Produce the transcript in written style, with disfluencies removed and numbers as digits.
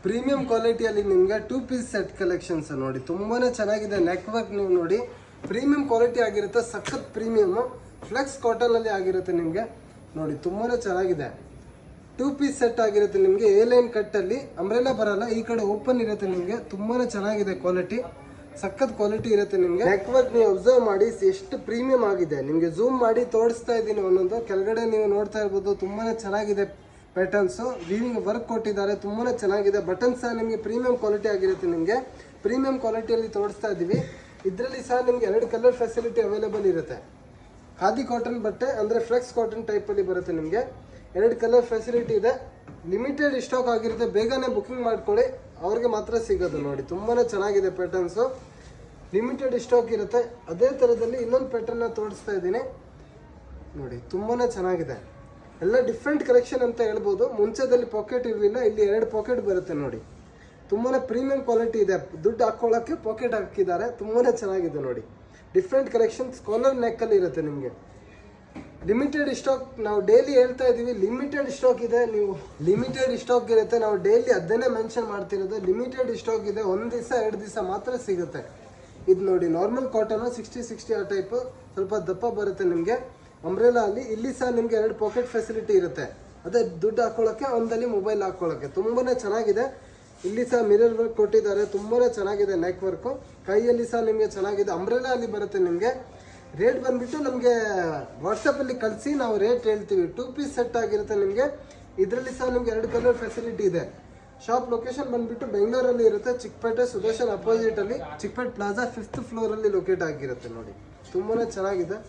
Premium ಕ್ವಾಲಿಟಿಯಲ್ಲಿ ನಿಮಗೆ 2 piece set collections ನೋಡಿ, ತುಂಬಾನೇ ಚೆನ್ನಾಗಿದೆ. ನೆಕ್ ವರ್ಕ್ ನೀವು ನೋಡಿ, ಪ್ರೀಮಿಯಂ ಕ್ವಾಲಿಟಿ ಆಗಿರುತ್ತೆ, ಸಖತ್ ಪ್ರೀಮಿಯಮ್ ಫ್ಲೆಕ್ಸ್ ಕಾಟನ್ ಅಲ್ಲಿ ಆಗಿರುತ್ತೆ. ನಿಮಗೆ ನೋಡಿ ತುಂಬಾನೇ ಚೆನ್ನಾಗಿದೆ. 2 ಪೀಸ್ ಸೆಟ್ ಆಗಿರುತ್ತೆ. ನಿಮಗೆ ಎ ಲೈನ್ ಕಟ್ ಅಲ್ಲಿ ಅಂಬ್ರೆಲಾ ಬರಲ್ಲ, ಈ ಕಡೆ ಓಪನ್ ಇರುತ್ತೆ. ನಿಮಗೆ ತುಂಬಾನೇ ಚೆನ್ನಾಗಿದೆ, ಕ್ವಾಲಿಟಿ ಸಖತ್ ಕ್ವಾಲಿಟಿ ಇರುತ್ತೆ. ನಿಮಗೆ ನೆಕ್ ವರ್ಕ್ ನೀವು ಅಬ್ಸರ್ವ್ ಮಾಡಿ ಎಷ್ಟು ಪ್ರೀಮಿಯಂ ಆಗಿದೆ. ನಿಮಗೆ ಝೂಮ್ ಮಾಡಿ ತೋರಿಸ್ತಾ ಇದ್ದೀನಿ ಒಂದೊಂದು. ಕೆಳಗಡೆ ನೀವು ನೋಡ್ತಾ ಇರ್ಬೋದು, ತುಂಬಾನೇ ಚೆನ್ನಾಗಿದೆ. ಪ್ಯಾಟರ್ನ್ಸ್ ವೀವಿಂಗ್ ವರ್ಕ್ ಕೊಟ್ಟಿದ್ದಾರೆ, ತುಂಬಾನೇ ಚೆನ್ನಾಗಿದೆ. ಬಟನ್ ಸಹ ನಿಮಗೆ ಪ್ರೀಮಿಯಂ ಕ್ವಾಲಿಟಿ ಆಗಿರುತ್ತೆ. ನಿಮಗೆ ಪ್ರೀಮಿಯಂ ಕ್ವಾಲಿಟಿಯಲ್ಲಿ ತೋರಿಸ್ತಾ ಇದ್ದೀವಿ. ಇದರಲ್ಲಿ ಸಹ ನಿಮಗೆ 2 ಕಲರ್ ಫೆಸಿಲಿಟಿ ಅವೈಲೇಬಲ್ ಇರುತ್ತೆ. ಖಾದಿ ಕಾಟನ್ ಬಟ್ಟೆ ಅಂದರೆ ಫ್ಲೆಕ್ಸ್ ಕಾಟನ್ ಟೈಪಲ್ಲಿ ಬರುತ್ತೆ. ನಿಮಗೆ 2 ಕಲರ್ ಫೆಸಿಲಿಟಿ ಇದೆ. ಲಿಮಿಟೆಡ್ ಸ್ಟಾಕ್ ಆಗಿರುತ್ತೆ, ಬೇಗನೆ ಬುಕಿಂಗ್ ಮಾಡ್ಕೊಳ್ಳಿ, ಅವ್ರಿಗೆ ಮಾತ್ರ ಸಿಗೋದು. ನೋಡಿ ತುಂಬಾನೇ ಚೆನ್ನಾಗಿದೆ ಪ್ಯಾಟರ್ನ್ಸು, ಲಿಮಿಟೆಡ್ ಸ್ಟಾಕ್ ಇರುತ್ತೆ. ಅದೇ ಥರದಲ್ಲಿ ಇನ್ನೊಂದು ಪ್ಯಾಟರ್ನ ತೋರಿಸ್ತಾ ಇದ್ದೀನಿ ನೋಡಿ, ತುಂಬಾನೇ ಚೆನ್ನಾಗಿದೆ. ಎಲ್ಲ ಡಿಫ್ರೆಂಟ್ ಕಲೆಕ್ಷನ್ ಅಂತ ಹೇಳ್ಬೋದು. ಮುಂಚೆದಲ್ಲಿ ಪಾಕೆಟ್ ಇರಲಿಲ್ಲ, ಇಲ್ಲಿ 2 ಪಾಕೆಟ್ ಬರುತ್ತೆ ನೋಡಿ. ತುಂಬಾನೇ ಪ್ರೀಮಿಯಂ ಕ್ವಾಲಿಟಿ ಇದೆ. ದುಡ್ಡು ಹಾಕೊಳ್ಳೋಕ್ಕೆ ಪಾಕೆಟ್ ಹಾಕಿದ್ದಾರೆ, ತುಂಬಾನೇ ಚೆನ್ನಾಗಿದೆ ನೋಡಿ. ಡಿಫ್ರೆಂಟ್ ಕಲೆಕ್ಷನ್ಸ್ ಕಾಲರ್ ನೆಕ್ಕಲ್ಲಿ ಇರುತ್ತೆ. ನಿಮಗೆ ಲಿಮಿಟೆಡ್ ಸ್ಟಾಕ್ ನಾವು ಡೈಲಿ ಹೇಳ್ತಾ ಇದ್ದೀವಿ, ಲಿಮಿಟೆಡ್ ಸ್ಟಾಕ್ ಇದೆ. ನೀವು ಲಿಮಿಟೆಡ್ ಸ್ಟಾಕ್ ಇರುತ್ತೆ, ನಾವು ಡೈಲಿ ಅದನ್ನೇ ಮೆನ್ಷನ್ ಮಾಡ್ತಿರೋದು. ಲಿಮಿಟೆಡ್ ಸ್ಟಾಕ್ ಇದೆ, 1 ದಿವಸ 2 ದಿವಸ ಮಾತ್ರ ಸಿಗುತ್ತೆ. ಇದು ನೋಡಿ ನಾರ್ಮಲ್ ಕಾಟನ್ 60 ಆ ಟೈಪ್, ಸ್ವಲ್ಪ ದಪ್ಪ ಬರುತ್ತೆ. ನಿಮಗೆ ಅಂಬ್ರೆಲಾ ಅಲ್ಲಿ ಇಲ್ಲಿ ಸಹ ನಿಮಗೆ 2 ಪಾಕೆಟ್ ಫೆಸಿಲಿಟಿ ಇರುತ್ತೆ. ಅದೇ ದುಡ್ಡು ಹಾಕೊಳ್ಳೋಕ್ಕೆ, ಒಂದಲ್ಲಿ ಮೊಬೈಲ್ ಹಾಕೊಳ್ಳೋಕ್ಕೆ ತುಂಬಾನೇ ಚೆನ್ನಾಗಿದೆ. ಇಲ್ಲಿ ಸಹ ಮಿರರ್ ವರ್ಕ್ ಕೊಟ್ಟಿದ್ದಾರೆ, ತುಂಬಾನೇ ಚೆನ್ನಾಗಿದೆ. ನೆಕ್ ವರ್ಕು ಕೈಯಲ್ಲಿ ಸಹ ನಿಮಗೆ ಚೆನ್ನಾಗಿದೆ. ಅಂಬ್ರೆಲಾ ಅಲ್ಲಿ ಬರುತ್ತೆ. ನಿಮಗೆ ರೇಟ್ ಬಂದ್ಬಿಟ್ಟು ನಮಗೆ ವಾಟ್ಸಪ್ಪಲ್ಲಿ ಕಳಿಸಿ, ನಾವು ರೇಟ್ ಹೇಳ್ತೀವಿ. 2 ಪೀಸ್ ಸೆಟ್ ಆಗಿರುತ್ತೆ. ನಿಮಗೆ ಇದರಲ್ಲಿ ಸಹ ನಿಮಗೆ 2 ಕಲರ್ ಫೆಸಿಲಿಟಿ ಇದೆ. ಶಾಪ್ ಲೊಕೇಶನ್ ಬಂದ್ಬಿಟ್ಟು ಬೆಂಗಳೂರಲ್ಲಿ ಇರುತ್ತೆ, ಚಿಕ್ಕಪೇಟೆ ಸುದರ್ಶನ್ ಅಪೋಸಿಟ್ ಅಲ್ಲಿ, ಚಿಕ್ಕಪೇಟೆ ಪ್ಲಾಜಾ 5th ಫ್ಲೋರ್ ಅಲ್ಲಿ ಲೊಕೇಟ್ ಆಗಿರುತ್ತೆ. ನೋಡಿ ತುಂಬಾನೇ ಚೆನ್ನಾಗಿದೆ.